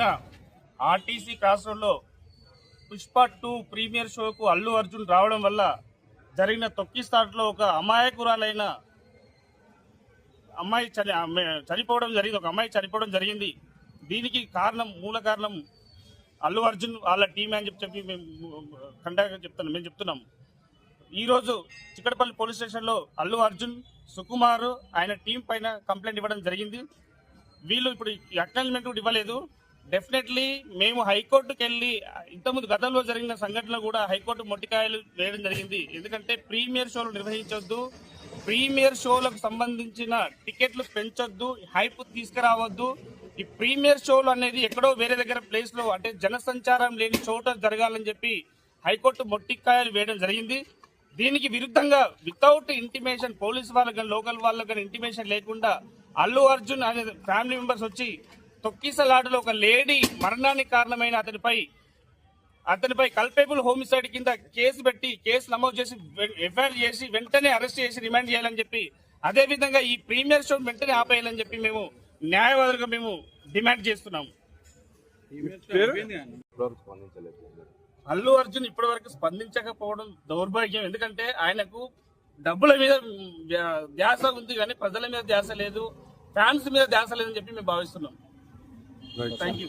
నిన్న RTC cross రోడ్లో Pushpa 2 premier షోకు Allu Arjun రావడం వల్ల జరిగిన తొక్కిస్తాట్లో ఒక అమాయకురాలైన అమ్మాయి చనిపోవడం జరిగింది. ఒక అమ్మాయి చనిపోవడం జరిగింది. దీనికి మూల కారణం అల్లు అర్జున్ వాళ్ళ టీం అని చెప్పి మేము చెప్తున్నాం. ఈరోజు చిక్కడపల్లి పోలీస్ స్టేషన్లో అల్లు అర్జున్, సుకుమార్ ఆయన టీం పైన కంప్లైంట్ ఇవ్వడం జరిగింది. వీళ్ళు ఇప్పుడు అక్నాలజ్మెంట్ కూడా ఇవ్వలేదు. డెఫినెట్లీ మేము హైకోర్టుకు వెళ్ళి ఇంతకుముందు గతంలో జరిగిన సంఘటనలు కూడా హైకోర్టు మొట్టికాయలు వేయడం జరిగింది. ఎందుకంటే ప్రీమియర్ షోలు నిర్వహించొద్దు, ప్రీమియర్ షోలకు సంబంధించిన టికెట్లు పెంచొద్దు, హైప్ తీసుకురావద్దు. ఈ ప్రీమియర్ షోలు అనేది ఎక్కడో వేరే దగ్గర ప్లేస్ లో అంటే జనసంచారం లేని చోట జరగాలని చెప్పి హైకోర్టు మొట్టికాయలు వేయడం జరిగింది. దీనికి విరుద్ధంగా వితౌట్ ఇంటిమేషన్ పోలీస్ వాళ్ళకి కానీ లోకల్ వాళ్ళకి కానీ ఇంటిమేషన్ లేకుండా అల్లు అర్జున్ అనే ఫ్యామిలీ మెంబర్స్ వచ్చి తొక్కిసలాటలో ఒక లేడీ మరణానికి కారణమైన అతనిపై కల్పేబుల్ హోమిసైడ్ కింద కేసు నమోదు చేసి ఎఫ్ఐఆర్ చేసి వెంటనే అరెస్ట్ చేసి రిమాండ్ చేయాలని చెప్పి, అదే విధంగా ఈ ప్రీమియర్ షో వెంటనే ఆపేయాలని చెప్పి మేము న్యాయవాదులుగా మేము డిమాండ్ చేస్తున్నాము. అల్లు అర్జున్ ఇప్పటి వరకు స్పందించకపోవడం దౌర్భాగ్యం. ఎందుకంటే ఆయనకు డబ్బుల మీద ధ్యాస ఉంది కానీ ప్రజల మీద ధ్యాస లేదు, ఫ్యాన్స్ మీద ధ్యాస లేదని చెప్పి మేము భావిస్తున్నాం. Thank you.